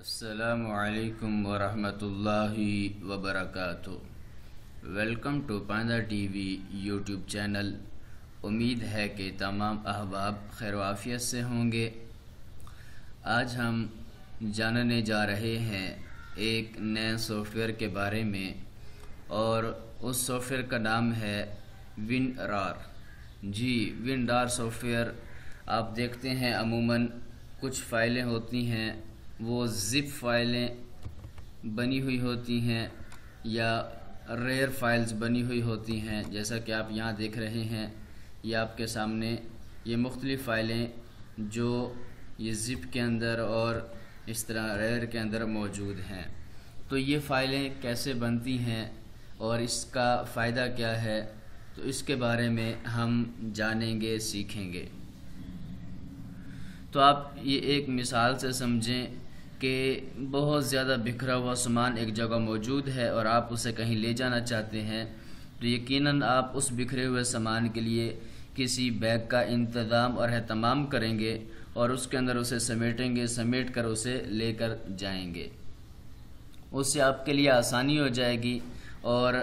السلام علیکم ورحمۃ اللہ وبرکاتہ۔ Welcome to Painda TV YouTube channel. امید ہے کہ تمام احباب خیر و عافیت سے ہوں گے۔ آج ہم جاننے جا رہے ہیں ایک نئے سافٹ ویئر کے بارے میں، اور اس سافٹ ویئر کا نام ہے WinRAR۔ جی، WinRAR سافٹ ویئر آپ دیکھتے ہیں عموماً کچھ فائلیں ہوتی ہیں وہ زپ فائلیں بنی ہوئی ہوتی ہیں یا ریئر فائلز بنی ہوئی ہوتی ہیں، جیسا کہ آپ یہاں دیکھ رہے ہیں۔ یہ آپ کے سامنے یہ مختلف فائلیں جو یہ زپ کے اندر اور اس طرح ریئر کے اندر موجود ہیں۔ تو یہ فائلیں کیسے بنتی ہیں اور اس کا فائدہ کیا ہے، تو اس کے بارے میں ہم جانیں گے، سیکھیں گے۔ تو آپ یہ ایک مثال سے سمجھیں کہ بہت زیادہ بکھرا ہوا سامان ایک جگہ موجود ہے اور آپ اسے کہیں لے جانا چاہتے ہیں، تو یقیناً آپ اس بکھرے ہوئے سامان کے لیے کسی بیگ کا انتظام اور اہتمام کریں گے اور اس کے اندر اسے سمیٹیں گے، سمیٹ کر اسے لے کر جائیں گے۔ اس سے آپ کے لیے آسانی ہو جائے گی اور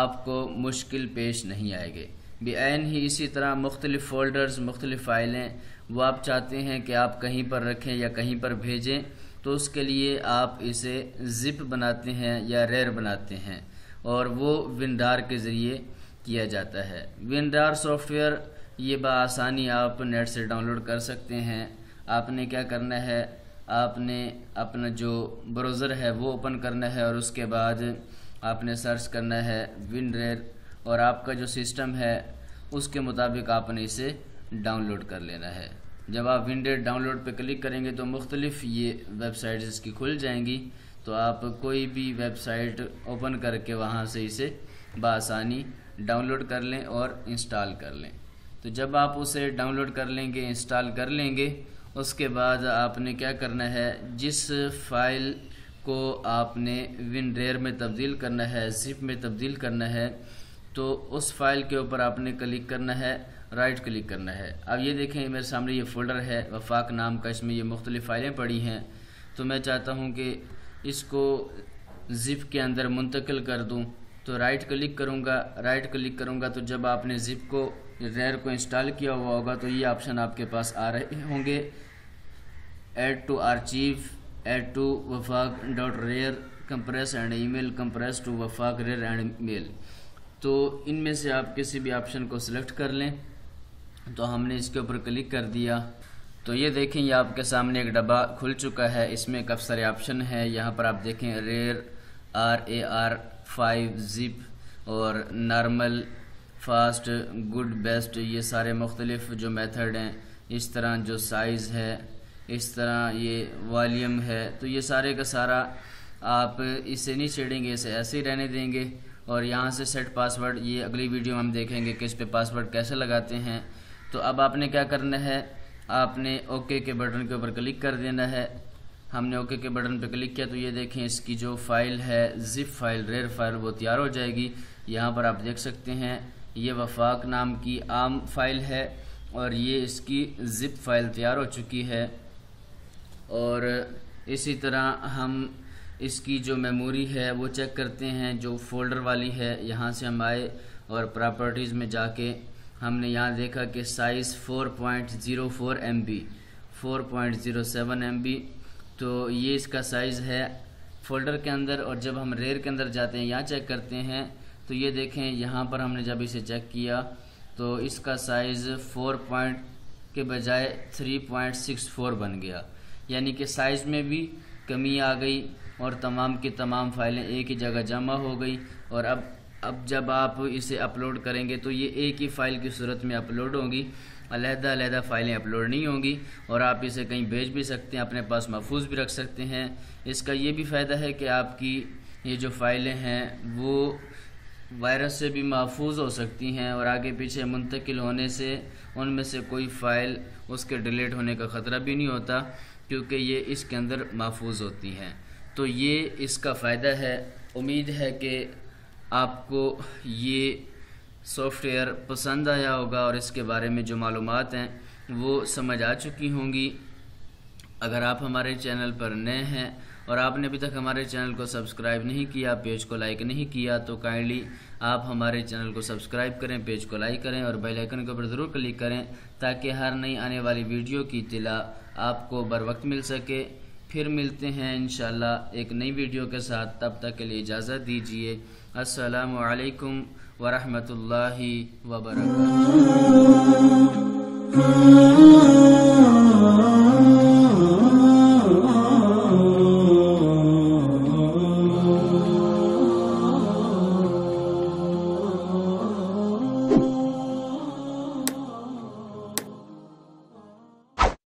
آپ کو مشکل پیش نہیں آئے گی۔ بعین ہی اسی طرح مختلف فولڈرز، مختلف فائلیں وہ آپ چاہتے ہیں کہ آپ کہیں پر رکھیں یا کہیں پر بھیجیں، تو اس کے لیے آپ اسے زپ بناتے ہیں یا ریئر بناتے ہیں، اور وہ WinRAR کے ذریعے کیا جاتا ہے۔ WinRAR سافٹ ویئر یہ بآسانی آپ نیٹ سے ڈاؤن لوڈ کر سکتے ہیں۔ آپ نے کیا کرنا ہے، آپ نے اپنا جو براؤزر ہے وہ اوپن کرنا ہے، اور اس کے بعد آپ نے سرچ کرنا ہے WinRAR، اور آپ کا جو سسٹم ہے اس کے مطابق آپ نے اسے ڈاؤن لوڈ کر لینا ہے۔ جب آپ WinRAR ڈاؤن لوڈ پہ کلک کریں گے تو مختلف یہ ویب سائٹس اس کی کھل جائیں گی، تو آپ کوئی بھی ویب سائٹ اوپن کر کے وہاں سے اسے بآسانی ڈاؤن لوڈ کر لیں اور انسٹال کر لیں۔ تو جب آپ اسے ڈاؤن لوڈ کر لیں گے، انسٹال کر لیں گے، اس کے بعد آپ نے کیا کرنا ہے، جس فائل کو آپ نے WinRAR میں تبدیل کرنا ہے، زپ میں تبدیل کرنا ہے، تو اس فائل کے اوپر آپ نے کلک کرنا ہے، رائٹ کلک کرنا ہے۔ اب یہ دیکھیں میرے سامنے یہ فولڈر ہے وفاق نام کا، اس میں یہ مختلف فائلیں پڑی ہیں، تو میں چاہتا ہوں کہ اس کو زپ کے اندر منتقل کر دوں، تو رائٹ کلک کروں گا۔ رائٹ کلک کروں گا تو جب آپ نے زپ کو ریئر کو انسٹال کیا ہوا ہوگا تو یہ آپشن آپ کے پاس آ رہے ہوں گے، add to archive, add to وفاق dot RAR, compress and email, compress to وفاق ریئر اینڈ میل۔ تو ان میں سے آپ کسی بھی آپشن کو سلیکٹ کر لیں۔ تو ہم نے اس کے اوپر کلک کر دیا، تو یہ دیکھیں یہ آپ کے سامنے ایک ڈبہ کھل چکا ہے، اس میں کافی سارے آپشن ہیں۔ یہاں پر آپ دیکھیں ریئر، RAR 5 زپ اور نارمل، فاسٹ، گڈ، بیسٹ، یہ سارے مختلف جو میتھڈ ہیں، اس طرح جو سائز ہے، اس طرح یہ والیوم ہے، تو یہ سارے کا سارا آپ اسے نہیں چھیڑیں گے، اسے ایسے ہی رہنے دیں گے۔ اور یہاں سے سیٹ پاسورڈ، یہ اگلی ویڈیو میں ہم دیکھیں گے کہ اس پہ پاسورڈ کیسے لگاتے ہیں۔ تو اب آپ نے کیا کرنا ہے، آپ نے اوکے کے بٹن کے اوپر کلک کر دینا ہے۔ ہم نے اوکے کے بٹن پہ کلک کیا تو یہ دیکھیں اس کی جو فائل ہے، زپ فائل، ریئر فائل، وہ تیار ہو جائے گی۔ یہاں پر آپ دیکھ سکتے ہیں یہ وفاق نام کی عام فائل ہے اور یہ اس کی زپ فائل تیار ہو چکی ہے۔ اور اسی طرح ہم اس کی جو میموری ہے وہ چیک کرتے ہیں، جو فولڈر والی ہے۔ یہاں سے ہم آئے اور پراپرٹیز میں جا کے ہم نے یہاں دیکھا کہ سائز 4.04 MB، 4.07 MB، تو یہ اس کا سائز ہے فولڈر کے اندر۔ اور جب ہم ریئر کے اندر جاتے ہیں، یہاں چیک کرتے ہیں، تو یہ دیکھیں یہاں پر ہم نے جب اسے چیک کیا تو اس کا سائز 4 کے بجائے 3.64 بن گیا، یعنی کہ سائز میں بھی کمی آ گئی اور تمام کی تمام فائلیں ایک ہی جگہ جمع ہو گئی۔ اور اب جب آپ اسے اپلوڈ کریں گے تو یہ ایک ہی فائل کی صورت میں اپلوڈ ہوں گی، علیحدہ علیحدہ فائلیں اپلوڈ نہیں ہوں گی، اور آپ اسے کہیں بھیج بھی سکتے ہیں، اپنے پاس محفوظ بھی رکھ سکتے ہیں۔ اس کا یہ بھی فائدہ ہے کہ آپ کی یہ جو فائلیں ہیں وہ وائرس سے بھی محفوظ ہو سکتی ہیں، اور آگے پیچھے منتقل ہونے سے ان میں سے کوئی فائل اس کے ڈیلیٹ ہونے کا خطرہ بھی نہیں ہوتا، کیونکہ یہ اس کے اندر محفوظ ہوتی ہیں۔ تو یہ اس کا فائدہ ہے۔ امید ہے کہ آپ کو یہ سافٹ ویئر پسند آیا ہوگا اور اس کے بارے میں جو معلومات ہیں وہ سمجھ آ چکی ہوں گی۔ اگر آپ ہمارے چینل پر نئے ہیں اور آپ نے ابھی تک ہمارے چینل کو سبسکرائب نہیں کیا، پیج کو لائک نہیں کیا، تو کائنڈلی آپ ہمارے چینل کو سبسکرائب کریں، پیج کو لائک کریں اور بیل آئیکن کے اوپر ضرور کلک کریں تاکہ ہر نئی آنے والی ویڈیو کی اطلاع آپ کو بر وقت مل سکے۔ پھر ملتے ہیں انشاءاللہ ایک نئی ویڈیو کے ساتھ، تب تک کے لیے اجازت دیجیے۔ السلام علیکم ورحمۃ اللہ وبرکاتہ۔